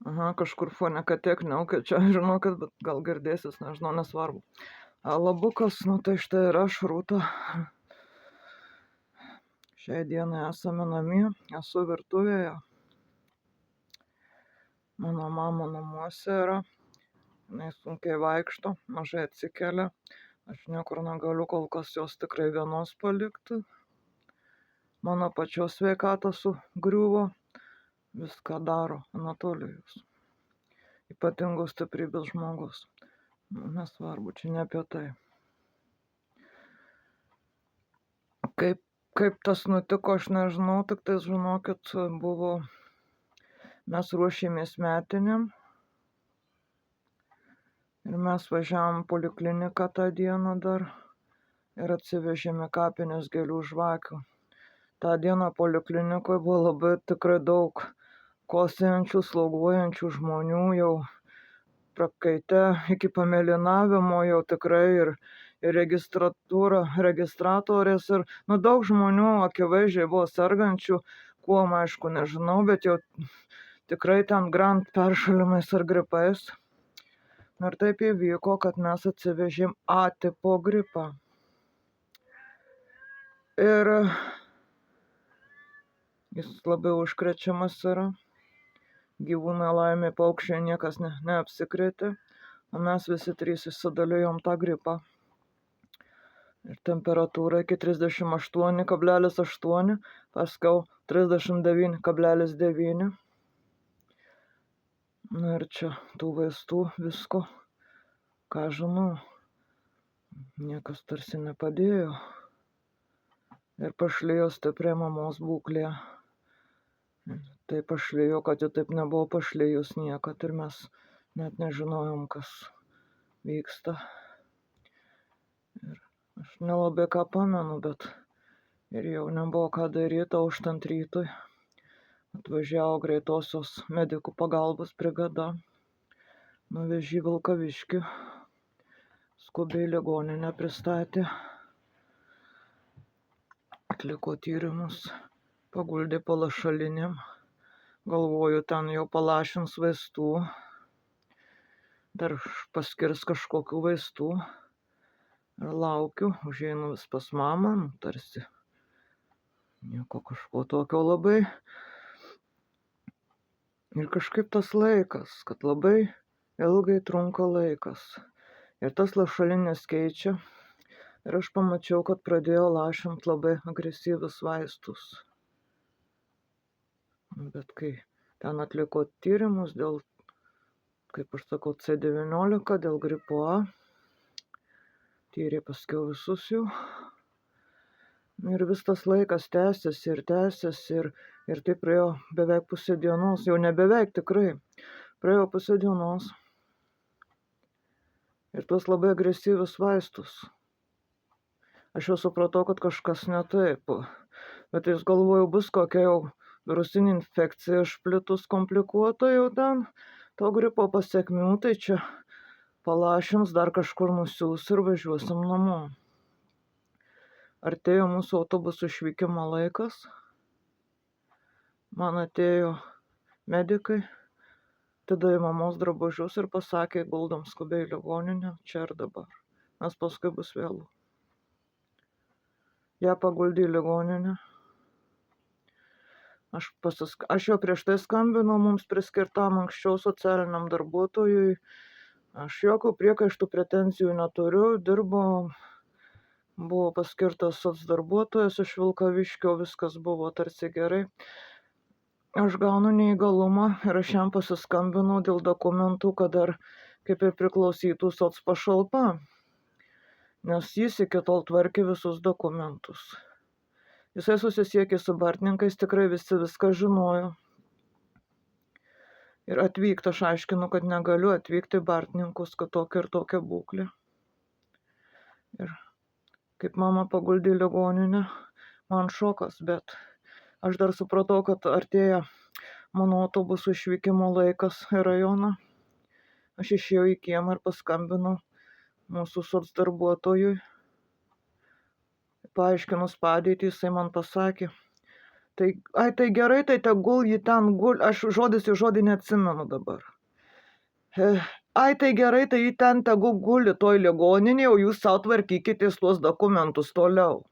Aha, kažkur fone katė kniaukia, čia žinokit, bet gal girdėsis, nežinau, nesvarbu. Labukas, nu tai štai ir aš, Rūta. Šiai dienai esame namie, esu virtuvėje. Mano mama namuose yra, jinai sunkiai vaikšto, mažai atsikelia. Aš niekur negaliu kol kas jos tikrai vienos palikti. Mano pačios sveikata sugriuvo, viską daro Anatolijus. Ypatingos stiprybės žmogus. Nesvarbu, čia ne apie tai. Kaip tas nutiko, aš nežinau, tik tai žinokit, mes ruošėmės metiniam ir mes važiavom polikliniką tą dieną dar ir atsivežėme kapinės gėlių žvakių. Ta dieną poliklinikoje buvo labai tikrai daug kosėjančių, sloguojančių žmonių, jau prakaite iki pamėlynavimo, jau tikrai ir registratorės ir daug žmonių akivaizdžiai buvo sergančių, kuom aišku nežinau, bet jau tikrai ten grand peršalimais ar gripais. Ir taip įvyko, kad mes atsivežėm A tipo gripą. Ir jis labai užkrečiamas yra. Gyvūnai laimė, paukščiai niekas neapsikrėtė, o mes visi trys įsidalijom tą gripą. Ir temperatūra iki 38,8, paskiau 39,9. Na ir čia tų vaistų visko, ką žinau, niekas tarsi nepadėjo. Ir pašlijo stipri mamos būklė. Tai pašlijo, kad ji taip nebuvo pašlijus niekad ir mes net nežinojom, kas vyksta. Ir aš nelabai ką pamenu, bet ir jau nebuvo ką daryti, auštant rytui atvažiavo greitosios medikų pagalbos brigada, nuvežė į Vilkaviškį, skubiai ligoninę pristatė, atliko tyrimus, paguldė po lašalinėm. Galvoju, ten jau palašins vaistų, dar paskirs kažkokių vaistų. Ir laukiu, užeinu vis pas mamą, tarsi nieko kažko tokio labai. Ir kažkaip tas laikas, kad labai ilgai trunka laikas. Ir tas lašalinės keičia. Ir aš pamačiau, kad pradėjo lašint labai agresyvius vaistus. Bet kai ten atliko tyrimus dėl, kaip aš sakau, C19, dėl gripo A, tyrė paskiau visus jau. Ir vis tas laikas tęsiasi ir tai praėjo beveik pusę dienos, jau nebeveik tikrai, praėjo pusę dienos. Ir tuos labai agresyvius vaistus. Aš jau supratau, kad kažkas ne taip, bet jis galvoju, bus kokia jau virusinė infekcija išplitus komplikuota jau ten, to gripo pasekmių, tai čia palašins, dar kažkur nusiūs ir važiuosim namo. Artėjo mūsų autobusų išvykimo laikas, man atėjo medikai, atidavė mamos drabužius ir pasakė, guldom skubiai į ligoninę, čia ir dabar, nes paskui bus vėlu. Ją paguldė į ligoninę. Aš jau prieš tai skambinau mums priskirtam anksčiau socialiniam darbuotojui. Aš jokių priekaištų, pretenzijų neturiu, buvo paskirtas socdarbuotojas iš Vilkaviškio, viskas buvo tarsi gerai. Aš gaunu neįgalumą ir aš jam pasiskambinau dėl dokumentų, kad dar kaip ir priklausytų soc pašalpa, nes jis iki tol tvarkė visus dokumentus. Jisai susisiekė su bartininkais, tikrai visi viską žinojo. Ir atvykti, aš aiškinu, kad negaliu atvykti į bartininkus, kad tokia ir tokia būklė. Ir kaip mama paguldė į ligoninę, man šokas, bet aš dar supratau, kad artėja mano autobusų išvykimo laikas į rajoną. Aš išėjau į kiemą ir paskambinau mūsų socdarbuotojui. Paaiškinus padėtį, jisai man pasakė, Tai gerai, tai tegul ji ten guli, aš žodis į žodį neatsimenu dabar. Ai, tai gerai, tai ji ten tegul guli toj ligoninėje, o jūs savo tvarkykitės tuos dokumentus toliau.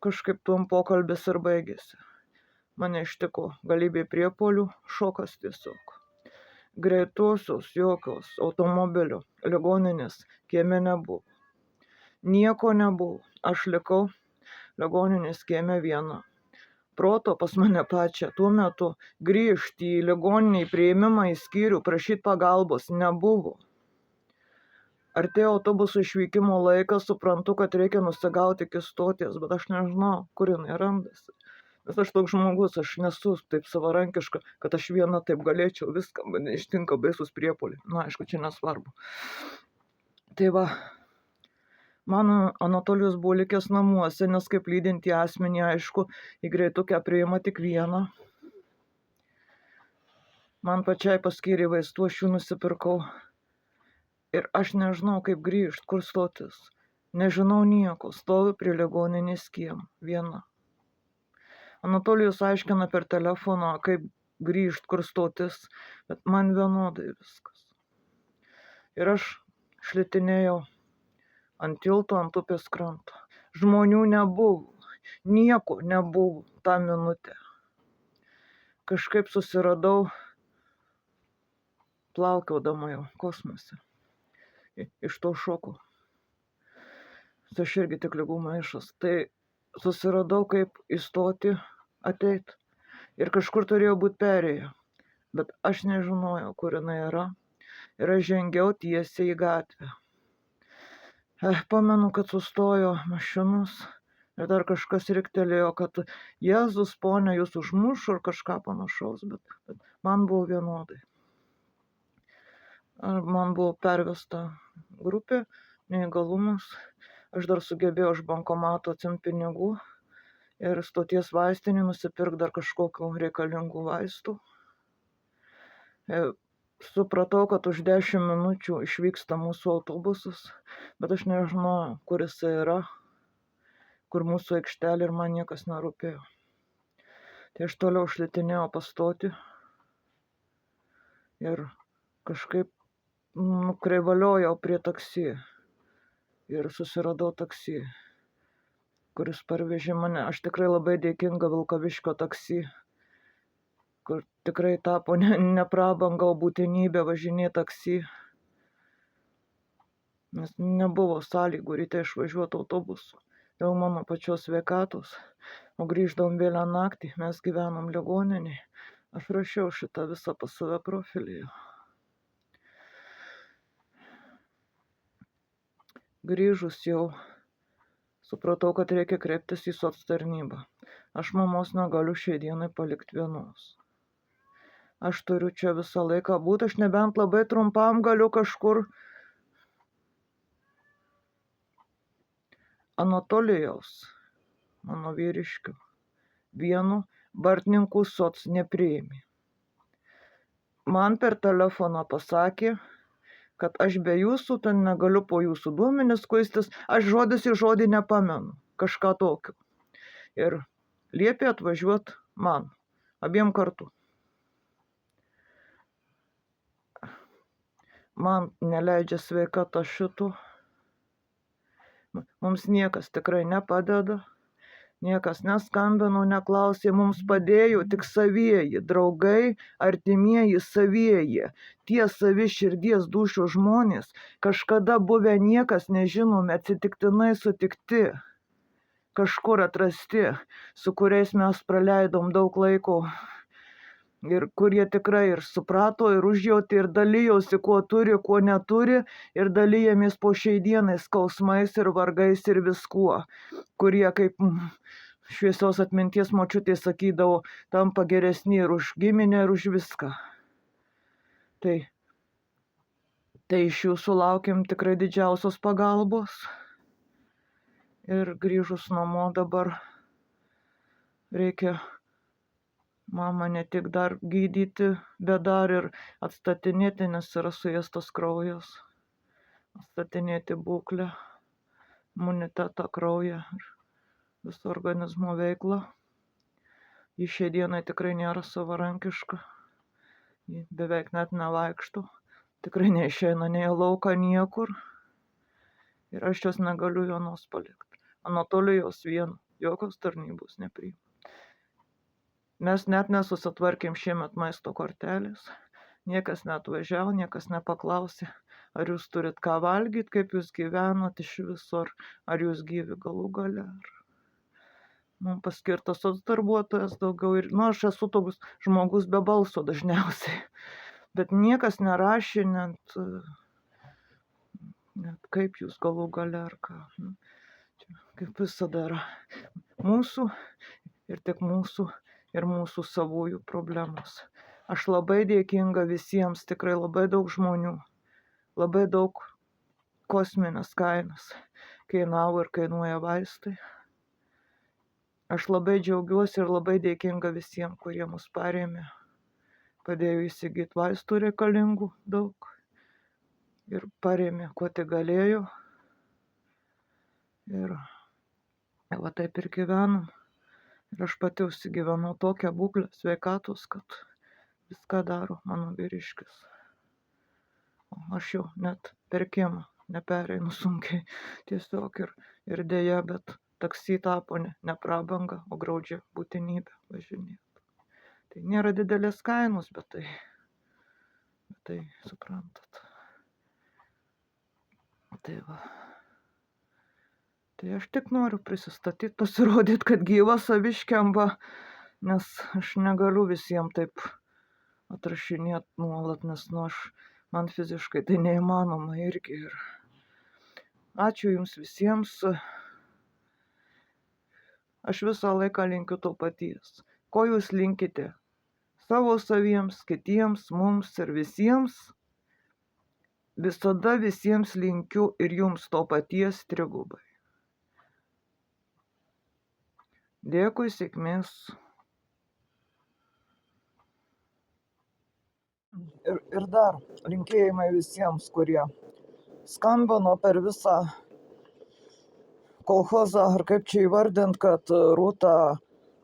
Kažkaip tuom pokalbis ir baigėsi. Mane ištiko galybė priepuolių, šokas tiesiog. Greitosios jokios automobilio ligoninės kieme nebuvo. Nieko nebuvo. Aš likau ligoninės kieme viena. Proto pas mane pačią tuo metu grįžti į ligoninį priėmimą į skyrių, prašyti pagalbos nebuvo. Artėjo autobusų išvykimo laikas, suprantu, kad reikia nusigauti iki stoties, bet aš nežinau, kur jinai randasi. Nes aš toks žmogus, aš nesu taip savarankiška, kad aš viena taip galėčiau viską, mane ištinka baisus priepuoliai. Na, aišku, čia nesvarbu. Tai va, mano Anatolijus buvo likęs namuose, nes kaip lydintį asmenį, aišku, į greitukę priima tik vieną. Man pačiai paskyrė vaistų, aš jų nusipirkau. Ir aš nežinau, kaip grįžti, kur stotis. Nežinau nieko, stoviu prie ligoninės kiemo, viena. Anatolijus aiškina per telefoną, kaip grįžti, kur stotis, bet man vienodai viskas. Ir aš šlitinėjau ant tilto, ant upės kranto. Žmonių nebuvo, nieko nebuvo tą minutę. Kažkaip susiradau plaukiodama jau kosmose. Iš to šoko. Aš irgi tik ligų maišas. Tai susiradau, kaip įstoti, ateit. Ir kažkur turėjo būti perėję. Bet aš nežinojau, kur jinai yra. Ir aš žengiau tiesiai į gatvę. Pamenu, kad sustojo mašinos. Ir dar kažkas riktelėjo, kad Jėzus, ponia, jūs užmuš ar kažką panašaus. Bet man buvo vienodai. Man buvo pervesta grupė, neįgalumas. Aš dar sugebėjau iš bankomato atsimti pinigų ir stoties vaistinį nusipirkti dar kažkokių reikalingų vaistų. Supratau, kad už 10 minučių išvyksta mūsų autobusas, bet aš nežinojau, kur jis yra, kur mūsų aikštelė ir man niekas nerūpėjo. Tai aš toliau šlitinėjau pastoti ir kažkaip nukreivaliojau prie taksi ir susiradau taksi, kuris parvežė mane. Aš tikrai labai dėkinga Vilkaviškio taksi, kur tikrai tapo ne prabanga, o būtinybė važinėti taksi, nes nebuvo sąlygų ryte išvažiuoti autobusu dėl mano pačios sveikatos, o grįždavom vėlią naktį, mes gyvenom ligoninėje. Aš rašiau šitą visą pas save profilyje. Grįžus jau supratau, kad reikia kreiptis į soc tarnybą. Aš mamos negaliu šiai dienai palikti vienos. Aš turiu čia visą laiką būti, aš nebent labai trumpam galiu kažkur Anatolijaus, mano vyriškio, vienu Bartninkų soc nepriėmė. Man per telefoną pasakė, kad aš be jūsų ten negaliu po jūsų duomenis kuistis, aš žodis į žodį nepamenu, kažką tokio. Ir liepė atvažiuoti man, abiem kartu. Man neleidžia sveikata šito. Mums niekas tikrai nepadeda, niekas neskambino, neklausė, mums padėjo tik savieji, draugai, artimieji savieji, tie savi širdies dūšių žmonės, kažkada buvę niekas nežinomi, atsitiktinai sutikti, kažkur atrasti, su kuriais mes praleidom daug laiko ir kurie tikrai ir suprato, ir užjautė, ir dalijosi, kuo turi, kuo neturi, ir dalyjamės po šiai dienai skausmais ir vargais ir viskuo, kurie kaip šviesios atminties močiutė sakydavo, tampa geresni ir už giminę, ir už viską. Tai iš jūsų laukiam tikrai didžiausios pagalbos. Ir grįžus namo dabar reikia mamą ne tik dar gydyti, bet dar ir atstatinėti, nes yra suėstas kraujas. Atstatinėti būklę, imunitetą, kraują ir visą organizmo veiklą. Ji šiai dienai tikrai nėra savarankiška, ji beveik net nevaikšto, tikrai neišeina nei į lauką niekur ir aš jos negaliu vienos palikti. Anatolijos vieno, jokios tarnybos nepriima. Mes net nesusitvarkėm šiemet maisto kortelės, niekas neatvažiavo, niekas nepaklausė, ar jūs turit ką valgyti, kaip jūs gyvenat iš viso, ar jūs gyvi galų gale. Mums paskirtas toks darbuotojas daugiau ir, aš esu toks žmogus be balso dažniausiai, bet niekas nerašė net kaip jūs galų gale ar ką. Kaip visada yra mūsų ir tik mūsų ir mūsų savųjų problemos. Aš labai dėkinga visiems, tikrai labai daug žmonių, labai daug kosminės kainos kainavo ir kainuoja vaistai. Aš labai džiaugiuosi ir labai dėkinga visiems, kurie mus parėmė, padėjo įsigyti vaistų reikalingų daug ir parėmė, kuo tik galėjo. Ir va taip ir gyvenam. Ir aš pati užsigyvenau tokią būklę sveikatos, kad viską daro mano vyriškis. O aš jau net per kiemą nepereinu sunkiai. Tiesiog ir dėja, bet taksi tapo ne prabanga, o graudžia būtinybė važinėti. Tai nėra didelės kainos, bet tai suprantat. Tai va. Tai aš tik noriu prisistatyti, pasirodyti, kad gyvas saviškiam va, nes aš negaliu visiems taip atrašinėti nuolat, nes man fiziškai tai neįmanoma irgi. Ir ačiū jums visiems. Aš visą laiką linkiu to paties. Ko jūs linkite? Savo saviems, kitiems, mums ir visiems. Visada visiems linkiu ir jums to paties trigubai. Dėkui, sėkmės. Ir dar linkėjimai visiems, kurie skambino per visą kolchozą, ar kaip čia įvardint, kad Rūta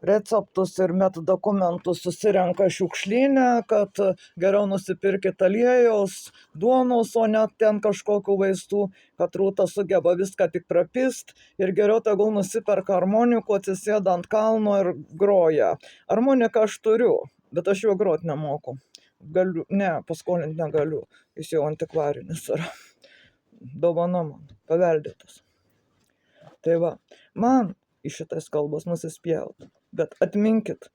receptus ir dokumentus susirenka šiukšlyne, kad geriau nusipirkit aliejaus, duonos, o net ten kažkokių vaistų, kad Rūta sugeba viską tik prapist ir geriau tegul nusiperka armonikų, atsisėda ant kalno ir groja. Armoniką aš turiu, bet aš jo grot nemoku. Paskolinti negaliu, jis jau antikvarinis yra. Dovana man, paveldėtas. Tai va, man iš šitais kalbos nusispjaut. Bet atminkit,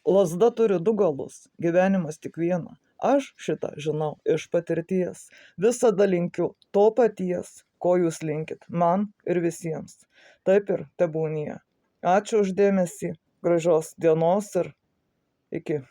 lazda turi du galus, gyvenimas tik vieną. Aš šitą žinau iš patirties. Visada linkiu to paties, ko jūs linkit, man ir visiems. Taip ir tebūnie. Ačiū už dėmesį, gražios dienos ir iki.